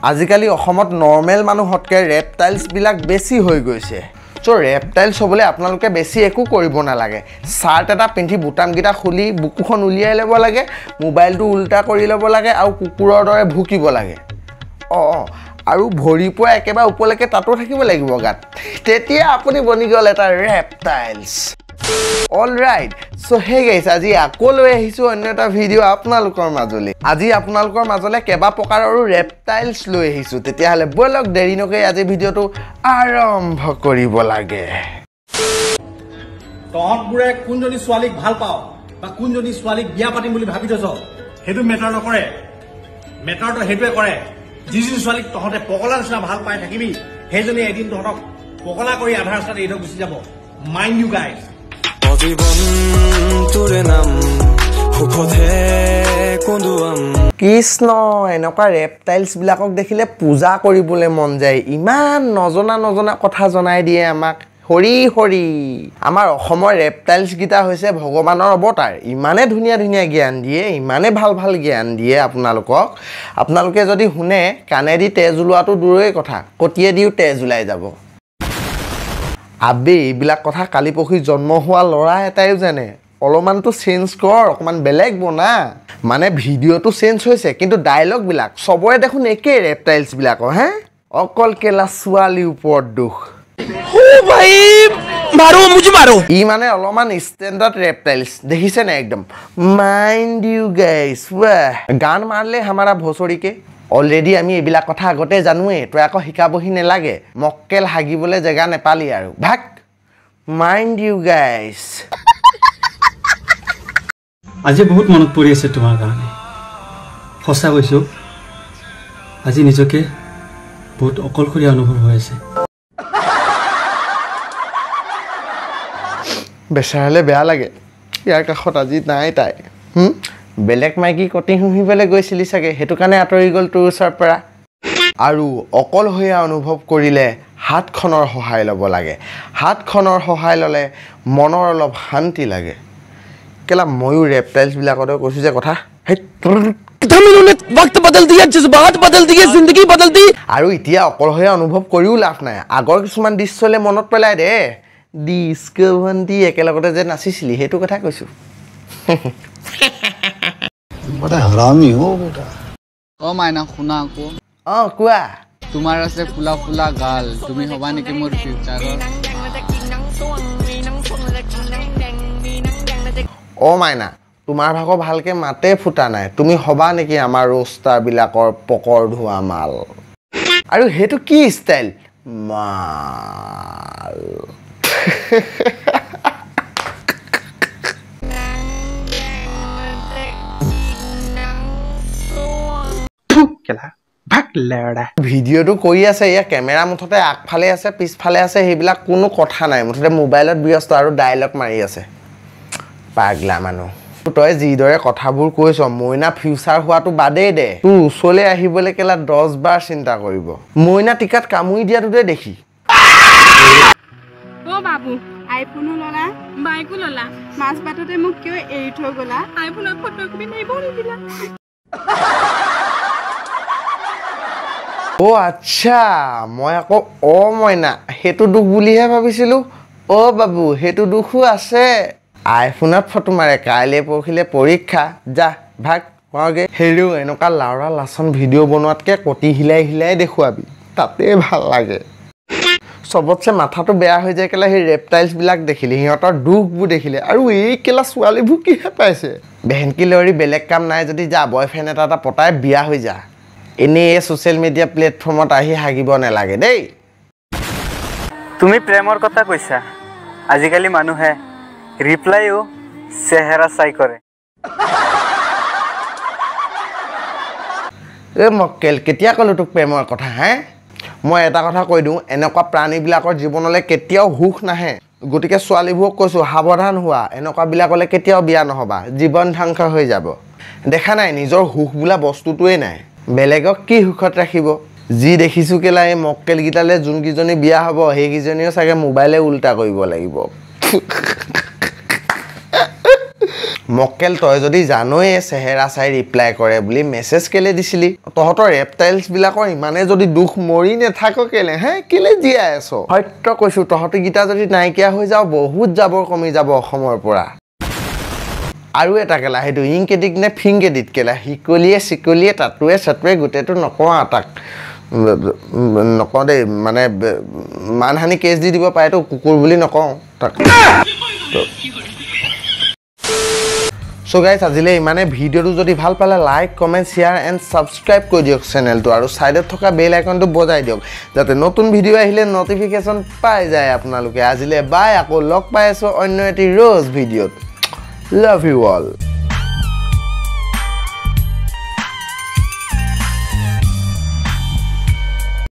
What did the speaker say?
আজিকালি অসমত নৰ্মেল মানুহতকৈ ৰেপটাইলছ বিলাক বেছি হৈ গৈছে চ' ৰেপটাইলছ হ'বলৈ আপোনালোকে বেছি একো কৰিব নালাগে চাৰ্ট এটা পিন্ধি বুটামকেইটা খুলি বুকুখন উলিয়াই ল'ব লাগে মোবাইলটো উল্টা কৰি ল'ব লাগে আৰু কুকুৰৰ দৰে ভুকিব লাগে আৰু ভৰি পৰা একেবাৰে ওপৰলৈকে তাতো থাকিব লাগিব গাত তেতিয়া আপুনি বনি গ'ল এটা ৰেপটাইলছ অলৰাইট চ' হে গাইছ আজি আকৌ লৈ আহিছোঁ অন্য এটা ভিডিঅ' আপোনালোকৰ মাজলৈ আজি আপোনালোকৰ মাজলৈ কেইবা প্ৰকাৰৰো ৰেপটাইলছ লৈ আহিছোঁ তেতিয়াহ'লে ব'লক দেৰি নকৰি আজি ভিডিঅ'টো আৰম্ভ কৰিব লাগে তহঁতবোৰে কোনজনী ছোৱালীক ভাল পাওঁ বা কোনজনী ছোৱালীক বিয়া পাতিম বুলি ভাবি থৈছ সেইটো মেটাৰ নকৰে মেটাৰটো সেইটোৱে কৰে যিজনী ছোৱালীক তহঁতে পগলা নিচিনা ভাল পাই থাকিবি সেইজনী এদিন তহঁতক পগলা কৰি আধাৰ ৰাস্তাত এৰি থৈ গুচি যাব মাইণ্ড ইউ গাইজ কৃষ্ণ এনেকুৱা ৰেপটাইলছ বিলাকক দেখিলে পূজা কৰিবলৈ মন যায় ইমান নজনা কথা জনাই দিয়ে আমাক হৰি হৰি আমাৰ অসমৰ ৰেপটাইলছ গীতা হৈছে ভগৱানৰ অৱতাৰ ইমানে ধুনীয়া জ্ঞান দিয়ে ইমানে ভাল জ্ঞান দিয়ে আপোনালোকে যদি শুনে কাণেদি তেজ ওলোৱাটো দূৰৰে কথা কটিয়ে দিও তেজ ওলাই যাব আবে এইবিলাক কথা কালি পৰহি জন্ম হোৱা ল'ৰা এটাইও জানে অলপমানটো চেঞ্জ কৰ অকমান বেলেগ বনা মানে ভিডিঅ'টো চেঞ্জ হৈছে কিন্তু ডায়লগবিলাক চবৰে দেখোন একেই ৰেপটাইলছ বিলাকৰ হে অকল কেলা ছোৱালীৰ ওপৰত দুখ ভাই মাৰো মুঝে মাৰো ই মানে অলপমান ষ্টেণ্ডাৰ্ড ৰেপটাইলছ দেখিছে না একদম মাইণ্ড ইউ গাইজ গান মাৰলে হামাৰা ভোচৰিকে অলৰেডি আমি এইবিলাক কথা আগতে জানোৱেই তই আকৌ শিকাবহি নালাগে মক্কেল হাগিবলৈ জেগা নেপালি আৰু ভাগ মাইণ্ড ইউ গাইজ আজি বহুত মনত পৰি আছে তোমাৰ কাৰণে সঁচা কৈছোঁ আজি নিজকে বহুত অকলশৰীয়া অনুভৱ হৈ আছে বেচাৰালে বেয়া লাগে ইয়াৰ কাষত আজি নাই তাই বেলেগ মাইকী কটি শুহিবলৈ গৈছিলি চাগে সেইটো কাৰণে আঁতৰি গ'ল তোৰ ওচৰৰ পৰা আৰু অকলশৰীয়া অনুভৱ কৰিলে হাতখনৰ সহায় ল'ব লাগে হাতখনৰ সহায় ল'লে মনৰ অলপ শান্তি লাগে কেলা ময়ো ৰেপটাইলছ বিলাকতে কৈছোঁ যে কথা আৰু এতিয়া অকলশৰীয়া অনুভৱ কৰিও লাভ নাই আগৰ কিছুমান দৃশ্যলৈ মনত পেলাই দে ডিস্কো ভণ্টি একেলগতে যে নাচিছিলি সেইটো কথা কৈছোঁ बड़ा हरामी हो बेटा ओ मायना শুনা আকৌ কোৱা তোমাৰ আছে ফুলা ফুলা গাল তুমি হবা নেকি মোৰ ফিউচাৰৰ মাইনা তোমাৰ ভাগৰ ভালকে মাতে ফুটা নাই তুমি হবা নেকি আমাৰ ৰোষ্টাৰ বিলাকৰ পকৰ ধোৱা মাল আৰু সেইটো কি ষ্টাইল মাল ভিডিঅ'টো কৰি আছে এয়া কেমেৰা মুঠতে আগফালে আছে পিছফালে আছে সেইবিলাক কোনো কথা নাই মুঠতে মোবাইলত ব্যস্ত আৰু ডায়লগ মাৰি আছে পাগলা মানুহ তই যিদৰে কথাবোৰ কৈছ মইনা ফিউচাৰ হোৱাটো বাদেই দে তোৰ ওচৰলৈ আহিবলৈ কেলা 10 বাৰ চিন্তা কৰিব মইনা টিকাত কামুৰি দিয়াটোতে দেখি ও বাবু আইফোনো ললা বাইকো ললা মাছ বাটতে মোক কিয় এৰি থৈ গলা আইফোনৰ ফটো কপি মাৰিব নিদিলা আচ্ছা মই আকৌ মইনা সেইটো দুখ বুলিহে ভাবিছিলোঁ বাবু সেইটো দুখো আছে আইফোনত ফটো মাৰে কাইলৈ পৰহিলে পৰীক্ষা যা ভাগ পাওঁগে হেৰিও এনেকুৱা লাউৰা লাচন ভিডিঅ' বনোৱাতকৈ কটি হিলাই দেখুৱাবি তাতে ভাল লাগে চবতছে মাথাটো বেয়া হৈ যায় কেলা সেই ৰেপটাইলছবিলাক দেখিলে সিহঁতৰ দুখবোৰ দেখিলে আৰু এই কেলা ছোৱালীবোৰ কিহে পাইছে বেহেনকি লৰি বেলেগ কাম নাই যদি যা বয়ফ্ৰেণ্ড এটা পতাই বিয়া হৈ যা এনেই ছ'চিয়েল মিডিয়া প্লেটফৰ্মত আহি হাগিব নালাগে দেই তুমি প্ৰেমৰ কথা কৈছা আজিকালি মানুহে ৰিপ্লাইও চেহেৰা চাই কৰে মক্কেল কেতিয়া ক'লো তোক প্ৰেমৰ কথা হে মই এটা কথা কৈ দিওঁ এনেকুৱা প্ৰাণীবিলাকৰ জীৱনলৈ কেতিয়াও সুখ নাহে গতিকে ছোৱালীবোৰক কৈছোঁ সাৱধান হোৱা এনেকুৱাবিলাকলৈ কেতিয়াও বিয়া নহ'বা জীৱন ধ্বংস হৈ যাব দেখা নাই নিজৰ সুখ বোলা বস্তুটোৱেই নাই বেলেগক কি সুখত ৰাখিব যি দেখিছোঁ কেলা এই মক্কেলকেইটালৈ যোনকেইজনী বিয়া হ'ব সেইকেইজনীও চাগে মোবাইলে উল্টা কৰিব লাগিব মক্কেল তই যদি জানয়ে চেহেৰা চাই ৰিপ্লাই কৰে বুলি মেছেজ কেলে দিছিলি তহঁতৰ ৰেপটাইলছবিলাকৰ ইমানে যদি দুখ মৰি নেথাক কেলে হে কেলে জীয়াই আছ সত্য কৈছোঁ তহঁতিকেইটা যদি নাইকিয়া হৈ যাওঁ বহুত জাবৰ কমি যাব অসমৰ পৰা আৰু এটা কেলা সেইটো ইংকেডিক নে ফিংকেডিত কেলা শিকলিয়ে চিকলিয়ে তাতুৱে চাতুৱে গোটেইটো নকওঁ তাক নকওঁ দেই মানে মানহানি কেছ দি দিব পাৰেতো কুকুৰ বুলি নকওঁ তাক So guys, আজিলে ইমানে ভিডিওটো যদি ভাল পালে like comment share and subscribe কৰি দিয়ক চেনেলটো আৰু সাইডত থকা বেল আইকনটো বজাই দিয়ক যাতে নতুন ভিডিও আহিলে নটিফিকেশন পাই যায় আপোনালোকে আজিলে বাই আকৌ লগ পাই আছো অন্য এটি ৰ'জ ভিডিওত লাভ ইউ অল